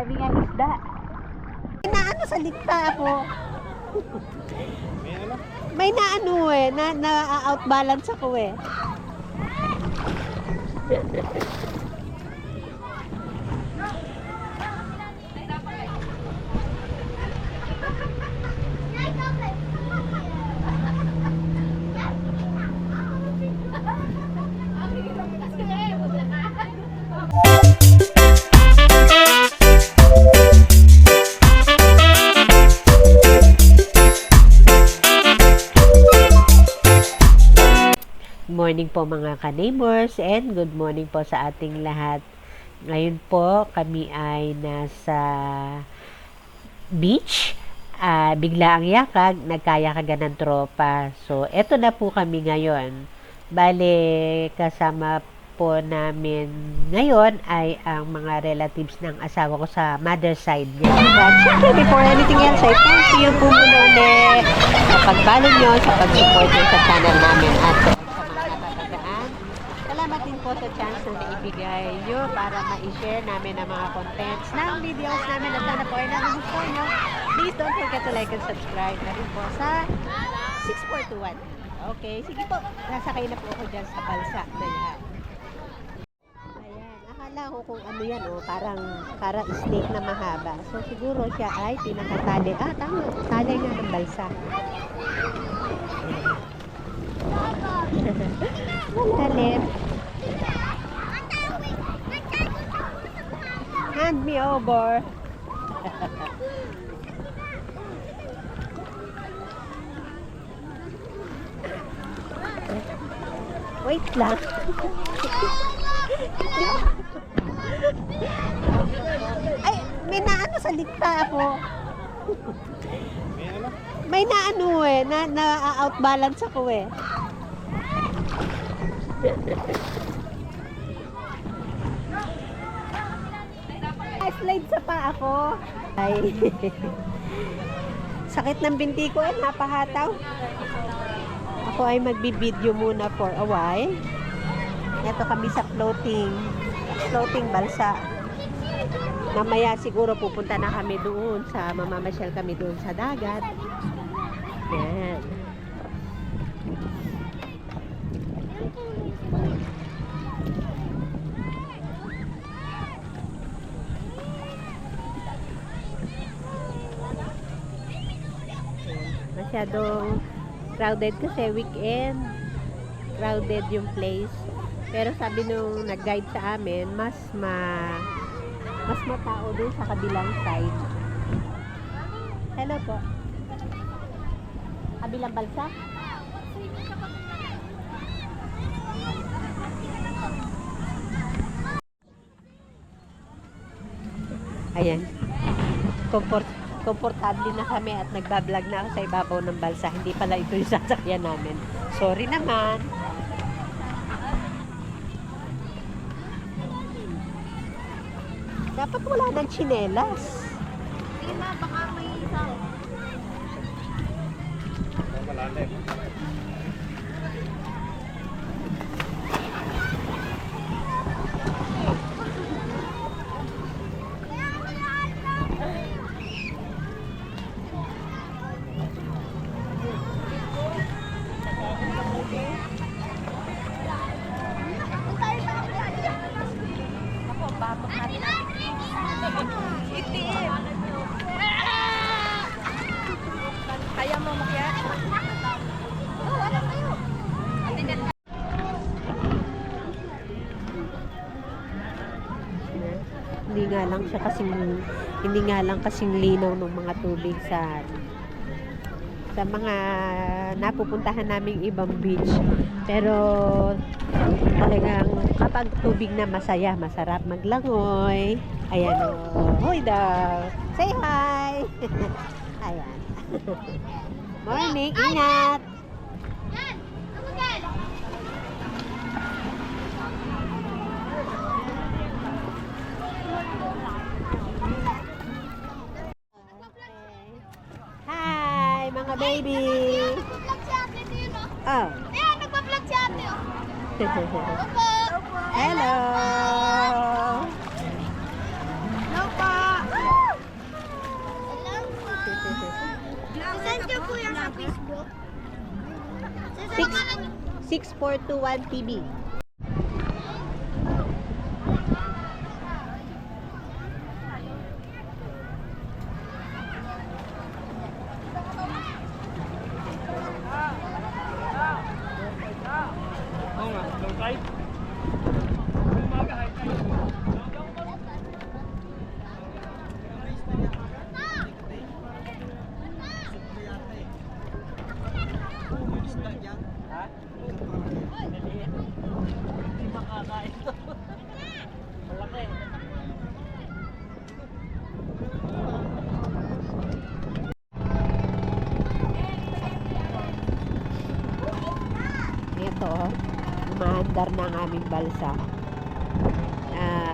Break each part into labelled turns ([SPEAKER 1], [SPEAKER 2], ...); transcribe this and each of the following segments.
[SPEAKER 1] Marami nga isda. Naano sa likta ako.
[SPEAKER 2] May ano?
[SPEAKER 1] May naano eh, na-outbalance ako eh. Morning po mga ka-neighbors and good morning po sa ating lahat. Ngayon po kami ay nasa beach. Bigla ang yakag, nagkayakagan ng tropa. So, eto na po kami ngayon. Bale, kasama po namin ngayon ay ang mga relatives ng asawa ko sa mother side niya. But syempre, before anything else, I thank you po muna ulit sa pag-follow nyo, sa pag-support nyo sa channel namin at salamat din po sa chance na naibigay nyo para ma-share namin ang mga contents ng videos namin at sana po ay nagugustuhan nyo. Please don't forget to like and subscribe na rin po sa 6421. Okay, sige po. Nasakay na po ako dyan sa balsa na yan. Ayan, akala ko kung ano yan, oh, parang snake na mahaba. So siguro siya ay pinakatali. Tama, tali nga ng balsa. Malalim. Hand me over. Wait lang. Ay, may naano sa likta ako.
[SPEAKER 2] May ano?
[SPEAKER 1] May naano eh, na-outbalance ako eh. Slide sa pa ako. Ay. Sakit ng binti ko eh, napahataw. Ako ay magbibideo muna for a while. Ito kami sa floating balsa. Mamaya siguro pupunta na kami doon mamamasyal kami doon sa dagat. Yan. Masyadong crowded kasi weekend, crowded yung place, pero sabi nung nag-guide sa amin mas matao dun sa kabilang side. Hello po, kabilang balsa. Ayan, komportable na kami at nagbablog na ako sa ibabaw ng balsa. Hindi pala ito yung sasakyan namin. Sorry naman. Dapat wala ng tsinelas.
[SPEAKER 3] Hindi ma, baka may isa.
[SPEAKER 2] Malalim.
[SPEAKER 3] Kaya mo makyat? Oh, wala kayo.
[SPEAKER 1] Hindi nga lang kasing linaw ng mga tubig sa mga napupuntahan naming ibang beach. Pero talagang kapag tubig na masaya, masarap maglangoy. Ayan o. Hoy daw. Say hi. Ayan. Morning. Ingat.
[SPEAKER 3] Yan! Ako dyan!
[SPEAKER 1] Hi, mga baby.
[SPEAKER 3] Nagpa-vlog si ate dito.
[SPEAKER 1] Oh.
[SPEAKER 3] Ayan, nagpa-vlog si ate. Opo.
[SPEAKER 1] Hello.
[SPEAKER 3] Hello pa. kuya sa Facebook?
[SPEAKER 1] 6421 TV. Ito, umaandar na ang aming balsa.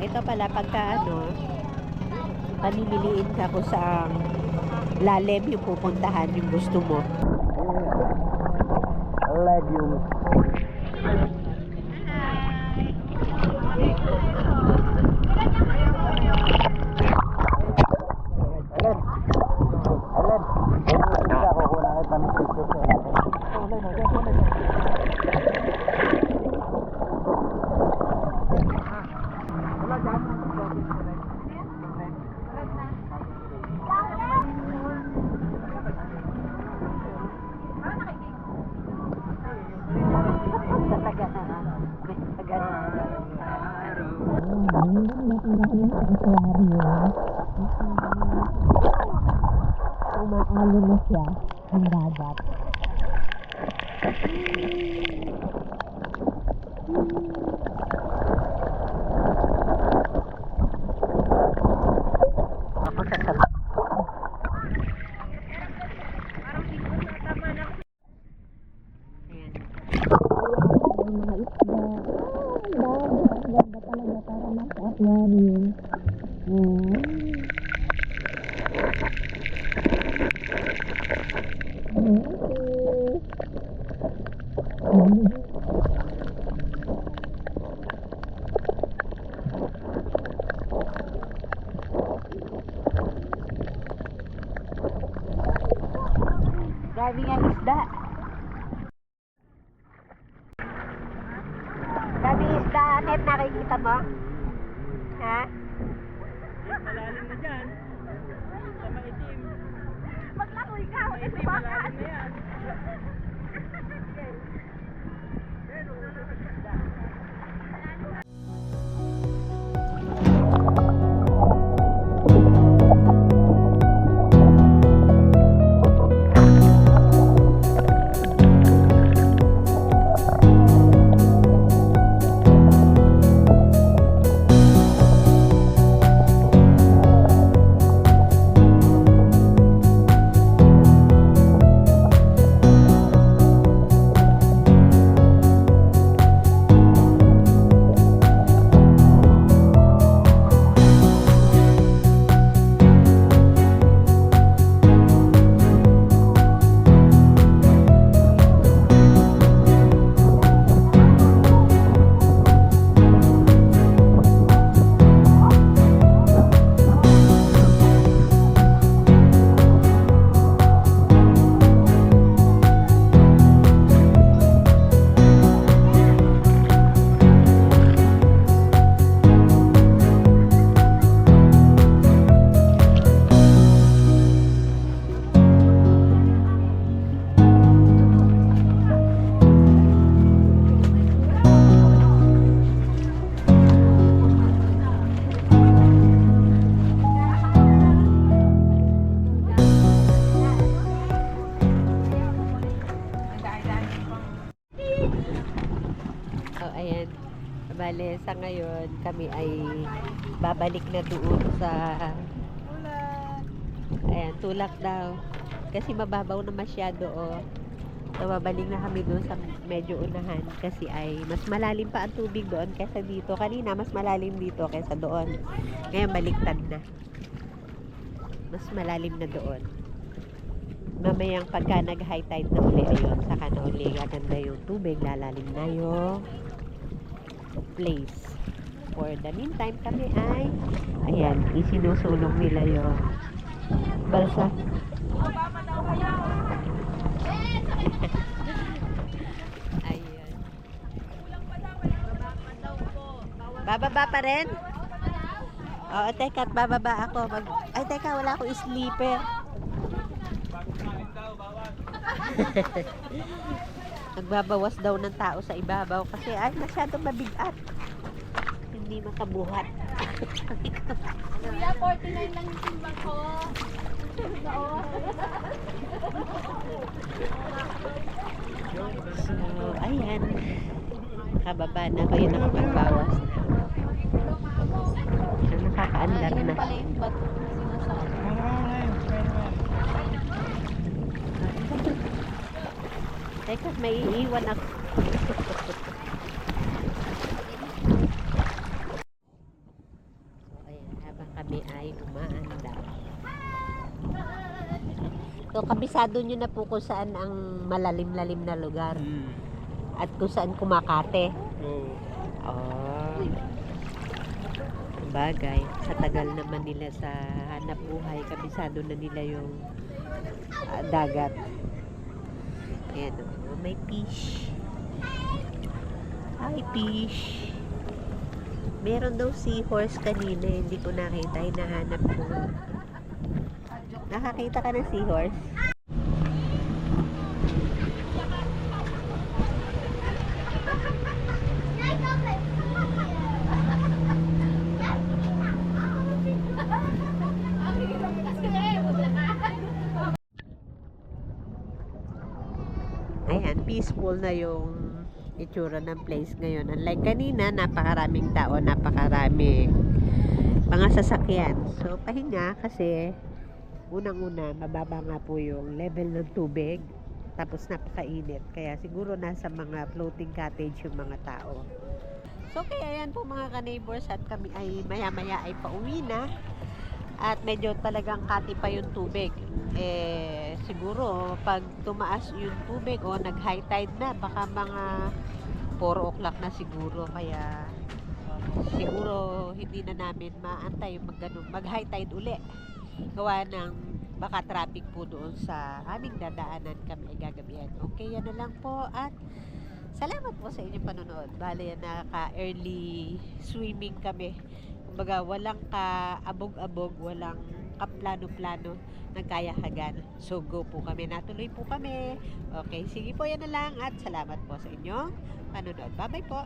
[SPEAKER 1] Ito pala, pagka pamimiliin ka kung saang lalim yung pupuntahan yung gusto mo.
[SPEAKER 2] Legumes.
[SPEAKER 1] Umaalo na siya ang dagat. Dami nga isda. Dami isda, Net, nakikita mo? Ha?
[SPEAKER 4] Malalim na dyan. Sa maitim.
[SPEAKER 3] Maglakoy ka.
[SPEAKER 4] Maitim, malalim na yan.
[SPEAKER 1] Bale, sa ngayon, kami ay babalik na doon sa ayan, tulak daw. Kasi mababaw na masyado, oh. So, babalik na kami doon sa medyo unahan kasi ay mas malalim pa ang tubig doon kaysa dito. Kanina, mas malalim dito kaysa doon. Ngayon, baliktad na. Mas malalim na doon. Mamayang pagka nag-high tide na uli, ayun, saka na uli, gaganda yung tubig, lalalim na yung place. For the meantime, kami ay ayan, isinusulong nila yung balsa. Bababa pa rin? Oo, teka, at bababa ako. Ay, teka, wala akong sleeper. Nagbabawas daw ng tao sa ibabaw kasi ay masyadong mabigat. Hindi makabuhat.
[SPEAKER 3] Kuya, 49 lang yung timbang ko.
[SPEAKER 1] So, ayan. Kababa na kayo nakapagbawas na. So, nakakaandar na.
[SPEAKER 3] Pala yung bato. Sinasabi.
[SPEAKER 1] Teka, may iiwan ako. So, ayan, habang kami ay umaandar. So, kabisado nyo na po kung saan ang malalim-lalim na lugar. At kung saan kumakate.
[SPEAKER 2] Oo.
[SPEAKER 1] Oh. Bagay, sa tagal naman nila sa hanap buhay, kabisado na nila yung dagat. Ayan, oh, may fish. Hi, fish. Meron daw seahorse kanina, hindi ko nakita, hinahanap ko. Nakakita ka ng seahorse? Ayan, peaceful na yung itsura ng place ngayon. Unlike kanina, napakaraming tao, napakaraming mga sasakyan. So, pahinga kasi unang-una, mababa nga po yung level ng tubig. Tapos napakainit. Kaya siguro nasa mga floating cottage yung mga tao. So, kaya yan po mga ka-neighbors at kami ay maya-maya ay pauwi na. At medyo talagang kati pa yung tubig. Eh, siguro, pag tumaas yung tubig o nag-high tide na, baka mga 4 o'clock na siguro. Kaya, siguro, hindi na namin maantay mag-high tide uli. Gawa ng baka traffic po doon sa aming dadaanan kami gagabihan. Okay, yan na lang po. At salamat po sa inyong panonood. Bale, naka-early swimming kami. Kumbaga, walang ka-abog-abog, walang kaplano-plano ng kayahagan. So, go po kami. Natuloy po kami. Okay, sige po, yan na lang. At salamat po sa inyong panonood. Bye-bye po.